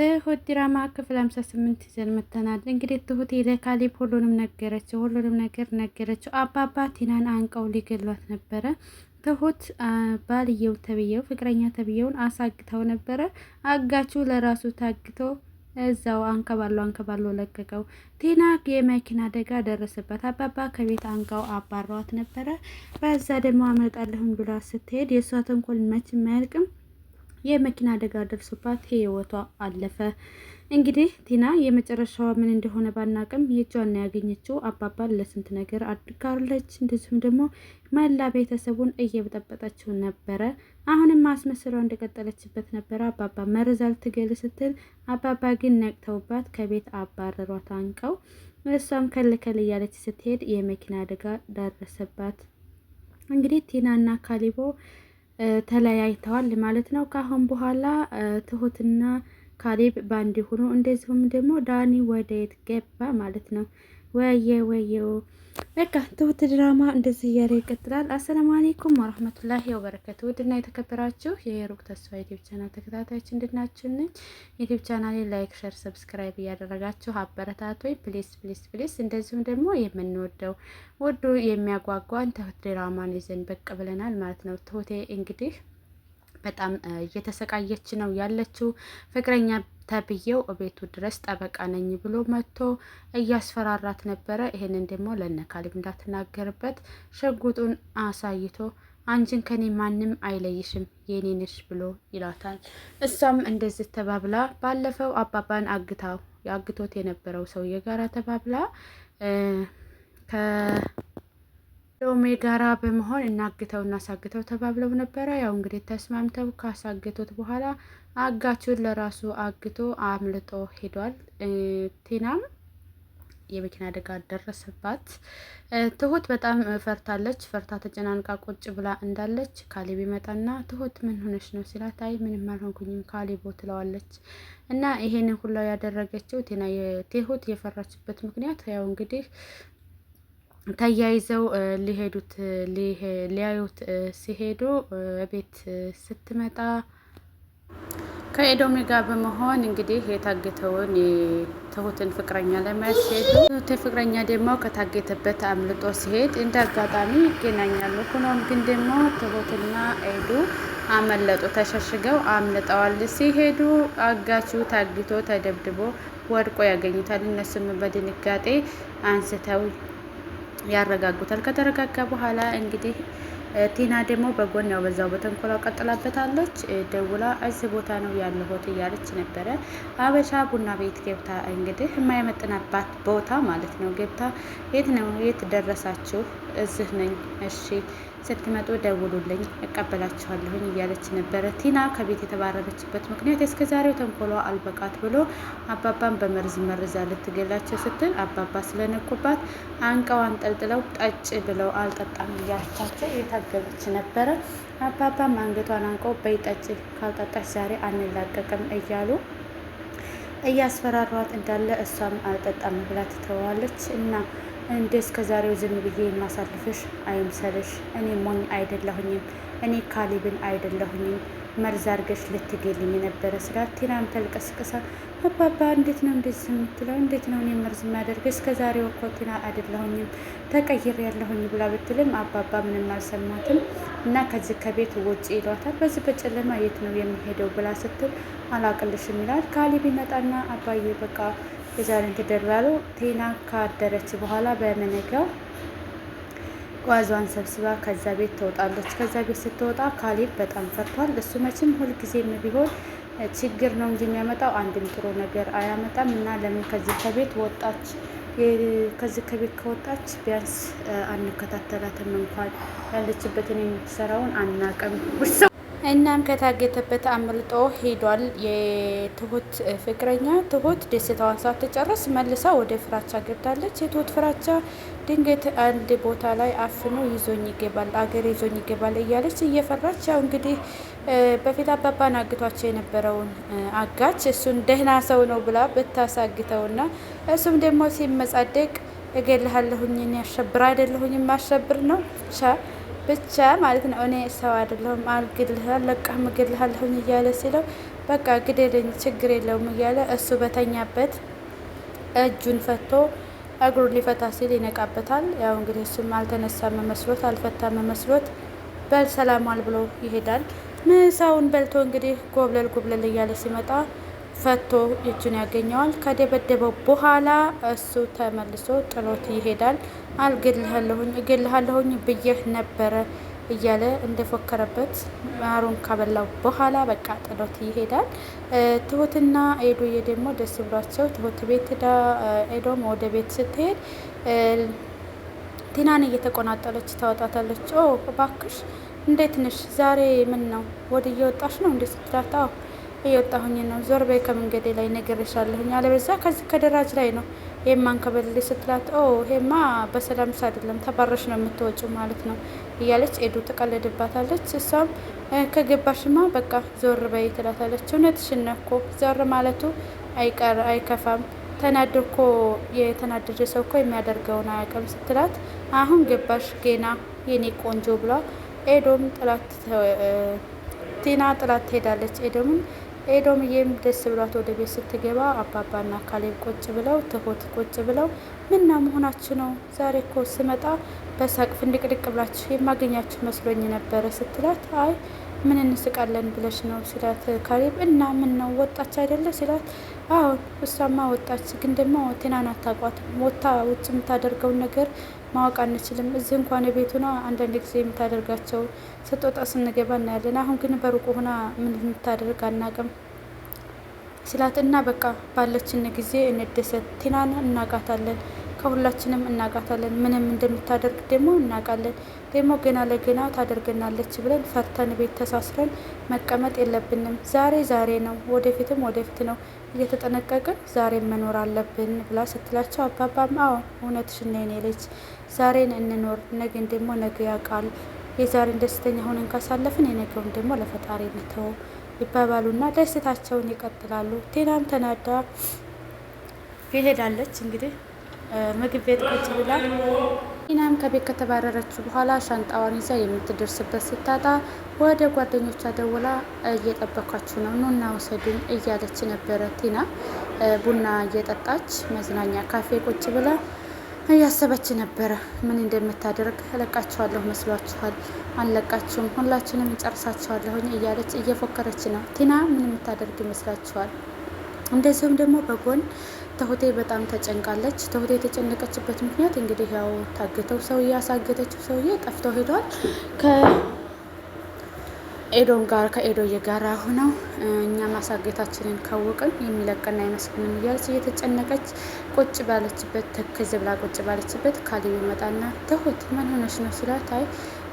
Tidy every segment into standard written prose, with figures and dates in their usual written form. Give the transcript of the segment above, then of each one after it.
ትሁት ድራማ ክፍል 58 ይዘን መጥተናል። እንግዲህ ትሁት ለካሌብ ሁሉንም ነገር ነገረችው። አባባ ቲናን አንቀው ሊገሏት ነበረ። ትሁት ባልየው ተብየው ፍቅረኛ ተብየውን አሳግተው ነበረ። አጋቹ ለራሱ ታግቶ እዛው አንከባሎ ለቀቀው። ቲና የመኪና አደጋ ደረሰባት። አባባ ከቤት አንቀው አባሯት ነበረ። በዛ ደግሞ አመጣለሁኝ ብላ ስትሄድ የእሷ ተንኮል መቼም አያልቅም። የመኪና አደጋ ደርሶባት ህይወቷ አለፈ። እንግዲህ ቲና የመጨረሻዋ ምን እንደሆነ ባናቅም የእጇን ያገኘችው አባባን ለስንት ነገር አድርጋለች። እንደዚሁም ደግሞ መላ ቤተሰቡን እየበጠበጠችው ነበረ። አሁንም ማስመሰሏ እንደቀጠለችበት ነበረ። አባባ መርዛ ልትገል ስትል አባባ ግን ነቅተውባት ከቤት አባረሯት አንቀው። እሷም ከልከል እያለች ስትሄድ የመኪና አደጋ ደረሰባት። እንግዲህ ቲናና ካሊቦ ተለያይተዋል ማለት ነው። ካሁን በኋላ ትሁትና ካሌብ ባንድ ሆኖ እንደዚሁም ደግሞ ዳኒ ወደ የት ገባ ማለት ነው። ወየው በቃ ትሁት ድራማ እንደዚህ እያለ ይቀጥላል። አሰላሙ አለይኩም ወራህመቱላሂ ወበረከቱ። ውድና የተከበራችሁ የሩቅ ተስፋ ዩቲዩብ ቻናል ተከታታዮች እንድናችሁን ዩቲዩብ ቻናሌ ላይክ፣ ሼር፣ ሰብስክራይብ እያደረጋችሁ አበረታቶኝ ፕሊስ። እንደዚሁም ደግሞ የምንወደው ወዶ የሚያጓጓን ትሁት ድራማን ይዘን በቅ ብለናል ማለት ነው። ትሁቴ እንግዲህ በጣም እየተሰቃየች ነው ያለችው። ፍቅረኛ ተብዬው ቤቱ ድረስ ጠበቃ ነኝ ብሎ መጥቶ እያስፈራራት ነበረ። ይሄንን ደግሞ ለነካሊብ እንዳትናገርበት ሽጉጡን አሳይቶ አንቺን ከኔ ማንም አይለይሽም የኔ ነሽ ብሎ ይላታል። እሷም እንደዚህ ተባብላ ባለፈው አባባን አግቶት የነበረው ሰው የጋራ ተባብላ ሎሜ ጋራ በመሆን እናሳግተው ተባብለው ነበረ። ያው እንግዲህ ተስማምተው ካሳገቱት በኋላ አጋቹን ለራሱ አግቶ አምልጦ ሄዷል። ቲናም የመኪና አደጋ ደረሰባት። ትሁት በጣም ፈርታለች። ፈርታ ተጨናንቃ ቁጭ ብላ እንዳለች ካሌብ ይመጣና ትሁት ምን ሆነች ነው ሲላት፣ አይ ምንም አልሆንኩኝም ካሌቦ ትለዋለች። እና ይሄንን ሁላ ያደረገችው ትሁት የፈራችበት ምክንያት ያው እንግዲህ ተያይዘው ሊያዩት ሲሄዱ ቤት ስትመጣ ከኤዶሜ ጋር በመሆን እንግዲህ የታገተውን ትሁትን ፍቅረኛ ለማየት ሲሄዱ ፍቅረኛ ደግሞ ከታገተበት አምልጦ ሲሄድ እንደ አጋጣሚ ይገናኛሉ። ሆኖም ግን ደግሞ ትሁትና ኤዱ አመለጡ። ተሸሽገው አምልጠዋል። ሲሄዱ አጋቹ ታግቶ ተደብድቦ ወድቆ ያገኙታል። እነሱም በድንጋጤ አንስተው ያረጋጉታል። ከተረጋጋ በኋላ እንግዲህ ቲና ደግሞ በጎን ያው በዛው በተንኮላ ቀጥላበታለች። ደውላ እዚህ ቦታ ነው ያለሁት እያለች ነበረ። አበሻ ቡና ቤት ገብታ እንግዲህ የማይመጥናባት ቦታ ማለት ነው ገብታ የት ደረሳችሁ? እዚህ ነኝ። እሺ ስትመጡ ደውሉልኝ እቀበላችኋለሁኝ እያለች ነበረ። ቲና ከቤት የተባረረችበት ምክንያት እስከ ዛሬው ተንኮሏ አልበቃት ብሎ አባባን በመርዝ መርዛ ልትገላቸው ስትል አባባ ስለነቁባት አንቀው አንጠልጥለው ጠጭ ብለው አልጠጣም እያለቻቸው የታገለች ነበረ። አባባም አንገቷን አንቀው በይ ጠጭ፣ ካልጠጣች ዛሬ አንላቀቅም እያሉ እያስፈራሯት እንዳለ እሷም አልጠጣም ብላ ትተዋለች። እና እንደ እስከ ዛሬው ዝም ብዬ የማሳልፍሽ አይምሰልሽ። እኔ ሞኝ አይደለሁኝም፣ እኔ ካሌብን አይደለሁኝም መርዝ አድርገሽ ልትገልኝ ነበረ ስላት ቲናም ተልቀስቅሳ አባባ እንዴት ነው እንደዚህ የምትለው? እንዴት ነው እኔ መርዝ የሚያደርግ? እስከ ዛሬው እኮ ቲና አይደለሁኝም ተቀይር ያለሁኝ ብላ ብትልም አባባ ምንም አልሰማትም። እና ከዚህ ከቤት ውጭ ይሏታል። በዚህ በጨለማ የት ነው የሚሄደው ብላ ስትል አላቅልሽም ይላል። ካሌብ ይመጣና አባዬ በቃ የዛሬን ተደራሉ። ቲና ካደረች በኋላ በመነጋው ጓዟን ሰብስባ ከዛ ቤት ትወጣለች። ከዛ ቤት ስትወጣ ካሌብ በጣም ፈርቷል። እሱ መቼም ሁልጊዜም ቢሆን ችግር ነው እንጂ የሚያመጣው አንድም ጥሩ ነገር አያመጣም። እና ለምን ከዚህ ከቤት ወጣች? ከዚህ ከቤት ከወጣች ቢያንስ አንከታተላትም፣ እንኳን ያለችበትን የምትሰራውን አናውቅም። እናም ከታገተበት አምልጦ ሄዷል። የትሁት ፍቅረኛ ትሁት ደስታዋን ሳትጨርስ መልሳ ወደ ፍራቻ ገብታለች። የትሁት ፍራቻ ድንገት አንድ ቦታ ላይ አፍኖ ይዞኝ ይገባል እያለች እየፈራች ያው እንግዲህ በፊት አባባን አግቷቸው የነበረውን አጋች እሱን ደህና ሰው ነው ብላ ብታሳግተውና እሱም ደግሞ ሲመጻደቅ እገልሃለሁኝ እኔ አሸብር አይደለሁኝም ማሸብር ነው ብቻ ማለት ነው እኔ ሰው አይደለሁም አልግልህ ለቃህ ምግልሃለሁኝ እያለ ሲለው በቃ ግደለኝ ችግር የለውም እያለ እሱ በተኛበት እጁን ፈቶ እግሩን ሊፈታ ሲል ይነቃበታል። ያው እንግዲህ እሱም አልተነሳም መስሎት አልፈታም መስሎት በል ሰላሟል ብሎ ይሄዳል። ምሳውን በልቶ እንግዲህ ጎብለል እያለ ሲመጣ ፈቶ እጁን ያገኘዋል። ከደበደበው በኋላ እሱ ተመልሶ ጥሎት ይሄዳል። እገልሃለሁኝ ብዬህ ነበረ እያለ እንደፎከረበት ማሩን ካበላው በኋላ በቃ ጥሎት ይሄዳል። ትሁትና ኤዶዬ ደግሞ ደስ ብሏቸው ትሁት ቤት ኤዶም ወደ ቤት ስትሄድ ቲናን እየተቆናጠለች ታወጣታለች። ኦ እባክሽ እንዴት ነሽ ዛሬ? ምን ነው ወደ እየወጣሽ ነው እንዴ ስትላት፣ አዎ እየወጣሁኝ ነው። ዞር በይ ከመንገዴ ላይ ነግሬሻለሁኝ፣ አለበዛ ከዚህ ከደራጅ ላይ ነው የማንከበልልሽ ስትላት፣ ኦ ሄማ በሰላምሽ አይደለም ተባረሽ ነው የምትወጪው ማለት ነው እያለች ኤዱ ትቀልድባታለች። እሷም ከገባሽማ በቃ ዞር በይ ትላታለች። እውነትሽን ነው እኮ ዞር ማለቱ አይከፋም፣ ተናዶ እኮ የተናደደ ሰው እኮ የሚያደርገውን አያውቅም ስትላት፣ አሁን ገባሽ ገና የኔ ቆንጆ ብሏ ኤዶም ቲና ጥላት ትሄዳለች። ኤዶምዬም ደስ ብሏት ወደ ቤት ስትገባ አባባና ካሌብ ቁጭ ብለው ትሁት ቁጭ ብለው ምና መሆናችሁ ነው? ዛሬ እኮ ስመጣ በሳቅ ፍንድቅድቅ ብላችሁ የማገኛችሁ መስሎኝ ነበረ ስትላት፣ አይ ምን እንስቃለን ብለሽ ነው ሲላት፣ ካሌብ እና ምን ነው ወጣች አይደለ ሲላት፣ አሁን እሷማ ወጣች፣ ግን ደግሞ ቲናን አታውቋትም። ወታ ውጭ የምታደርገውን ነገር ማወቅ አንችልም። እዚህ እንኳን ቤቱና አንዳንድ ጊዜ የምታደርጋቸው ስትወጣ ስንገባ እናያለን። አሁን ግን በሩቁ ሆና ምን የምታደርግ አናቅም ሲላት፣ እና በቃ ባለችን ጊዜ እንደሰት፣ ቲናን እናቃታለን፣ ከሁላችንም እናቃታለን። ምንም እንደምታደርግ ደግሞ እናቃለን። ደግሞ ገና ለገና ታደርገናለች ብለን ፈርተን ቤት ተሳስረን መቀመጥ የለብንም። ዛሬ ነው፣ ወደፊትም ወደፊት ነው። እየተጠነቀቅን ዛሬን መኖር አለብን ብላ ስትላቸው፣ አባባም አዎ እውነትሽን ነው የኔ ልጅ፣ ዛሬን እንኖር፣ ነገን ደግሞ ነገ ያውቃል። የዛሬን ደስተኛ ሆነን ካሳለፍን የነገውን ደግሞ ለፈጣሪ እንተው ይባባሉና ደስታቸውን ይቀጥላሉ። ቴናም ተናዳ ትሄዳለች። እንግዲህ ምግብ ቤት ቁጭ ብላ ቲናም ከቤት ከተባረረችው በኋላ ሻንጣዋን ይዛ የምትደርስበት ስታጣ ወደ ጓደኞቿ ደውላ እየጠበኳችሁ ነው ኑና ውሰዱኝ እያለች ነበረ። ቲና ቡና እየጠጣች መዝናኛ ካፌ ቁጭ ብላ እያሰበች ነበረ። ምን እንደምታደርግ እለቃችኋለሁ መስሏችኋል? አንለቃችሁም፣ ሁላችንም እንጨርሳችኋለሁኝ እያለች እየፎከረች ነው። ቲና ምን የምታደርግ ይመስላችኋል? እንደዚሁም ደግሞ በጎን ትሁቴ በጣም ተጨንቃለች። ትሁቴ የተጨነቀችበት ምክንያት እንግዲህ ያው ታግተው ሰውዬ ያሳገተችው ሰውዬ ጠፍቶ ሄዷል። ከኤዶዬ ጋር ሆነው እኛ ማሳገታችንን ካወቅን የሚለቀን አይመስልንም እያለች እየተጨነቀች ቁጭ ባለችበት ተከዝ ብላ ቁጭ ባለችበት ካሌብ ይመጣና ትሁት ምን ሆነች ነው ሲላት፣ አይ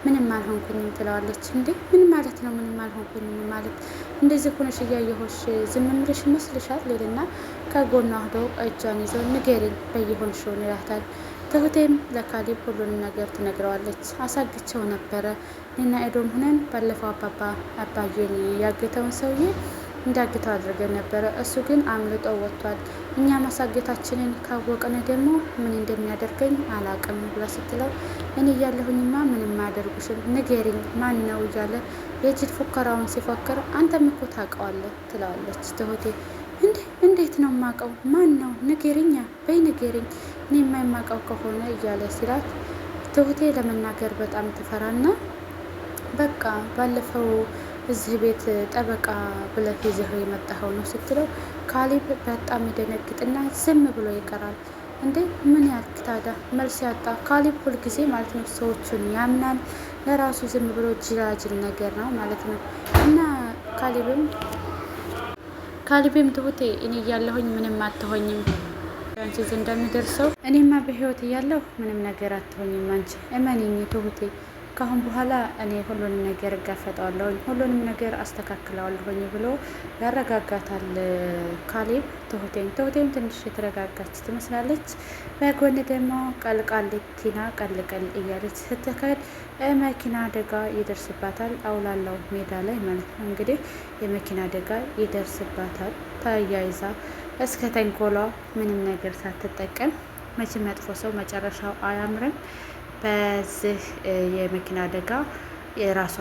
ምንም አልሆንኩኝም ትለዋለች። እንዴ ምን ማለት ነው ምንም አልሆንኩኝም ማለት? እንደዚህ ሆነሽ እያየሆሽ ዝም ብለሽ ይመስልሻል? ሌልና ከጎኗ ሄዶ እጇን ይዘው ንገሪኝ በየሆንሽውን ይላታል። ትሁቴም ለካሌብ ሁሉንም ነገር ትነግረዋለች። አሳግቸው ነበረ እና ኤዶም ሁነን ባለፈው አባዬን ያገተውን ሰውዬ እንዳግተው አድርገን ነበረ። እሱ ግን አምልጦ ወጥቷል። እኛ ማሳገታችንን ካወቅን ደግሞ ምን እንደሚያደርገኝ አላቅም ብላ ስትለው፣ እኔ እያለሁኝማ ምንም አያደርጉሽም፣ ንገሪኝ ማን ነው እያለ የጅል ፉከራውን ሲፎክር፣ አንተም እኮ ታውቀዋለህ ትለዋለች ትሁቴ። እንዴት ነው የማውቀው? ማን ነው ንገሪኛ፣ በይ ንገሪኝ፣ እኔ የማይማውቀው ከሆነ እያለ ሲላት፣ ትሁቴ ለመናገር በጣም ትፈራና በቃ ባለፈው እዚህ ቤት ጠበቃ ብለህ ይዘህ የመጣኸው ነው ስትለው፣ ካሌብ በጣም ይደነግጥና ዝም ብሎ ይቀራል። እንዴ ምን ያልክ ታዲያ? መልስ ያጣ ካሌብ ሁልጊዜ ማለት ነው ሰዎቹን ያምናል፣ ለራሱ ዝም ብሎ ጅላጅል ነገር ነው ማለት ነው። እና ካሌብም ትሁቴ እኔ እያለሁኝ ምንም አትሆኝም አንቺ እንደሚደርሰው እኔማ በህይወት እያለሁ ምንም ነገር አትሆኝም አንቺ እመኒኝ ትሁቴ፣ ካሁን በኋላ እኔ ሁሉንም ነገር እጋፈጠዋለሁኝ፣ ሁሉንም ነገር አስተካክለዋለሁኝ ብሎ ያረጋጋታል ካሌብ ትሁቴም ትንሽ የተረጋጋች ትመስላለች። በጎን ደግሞ ቀልቃሊት ቲና ቀልቀል እያለች ስትከድ መኪና አደጋ ይደርስባታል። አውላላው ሜዳ ላይ ማለት ነው እንግዲህ የመኪና አደጋ ይደርስባታል። ተያይዛ እስከ ተንኮሏ ምንም ነገር ሳትጠቀም መቼም መጥፎ ሰው መጨረሻው አያምርም። በዚህ የመኪና አደጋ የራሷ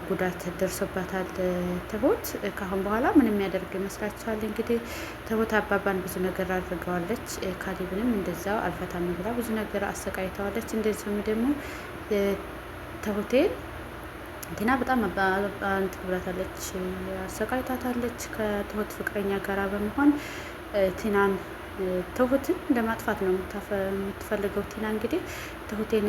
ጉዳት ደርሶባታል ትሁት። ካሁን በኋላ ምን የሚያደርግ ይመስላችኋል? እንግዲህ ትሁት አባባን ብዙ ነገር አድርገዋለች። ካሌብንም እንደዛው አልፈታም ብላ ብዙ ነገር አሰቃይተዋለች። እንደዚሁም ደግሞ ትሁቴን ቲና በጣም እንትን ብላታለች፣ አሰቃይታታለች። ከትሁት ፍቅረኛ ጋር በመሆን ቲናን ትሁትን ለማጥፋት ነው የምትፈልገው። ቲና እንግዲህ ትሁቴን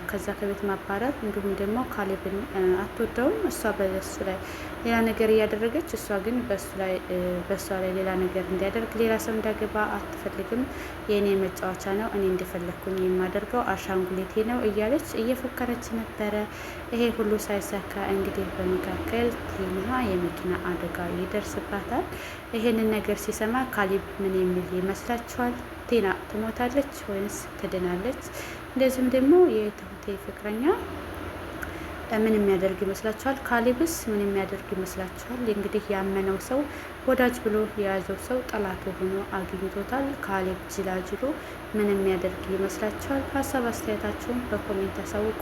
ከዛ ከቤት ማባረር፣ እንዲሁም ደግሞ ካሌብን አትወደውም። እሷ በሱ ላይ ሌላ ነገር እያደረገች፣ እሷ ግን በእሷ ላይ ሌላ ነገር እንዲያደርግ፣ ሌላ ሰው እንዲያገባ አትፈልግም። የእኔ መጫወቻ ነው፣ እኔ እንደፈለግኩኝ የማደርገው አሻንጉሊቴ ነው እያለች እየፎከረች ነበረ። ይሄ ሁሉ ሳይሳካ እንግዲህ በመካከል ቲና የመኪና አደጋ ይደርስባታል። ይሄንን ነገር ሲሰማ ካሌብ ምን የሚል ይመስላችኋል? ቲና ትሞታለች ወይንስ ትድናለች? እንደዚሁም ደግሞ የትሁቴ ፍቅረኛ ምን የሚያደርግ ይመስላችኋል? ካሌብስ ምን የሚያደርግ ይመስላችኋል? እንግዲህ ያመነው ሰው ወዳጅ ብሎ የያዘው ሰው ጠላቱ ሆኖ አግኝቶታል። ካሌብ ጅላጅሎ ምን የሚያደርግ ይመስላችኋል? ሀሳብ አስተያየታችሁን በኮሜንት አሳውቁ።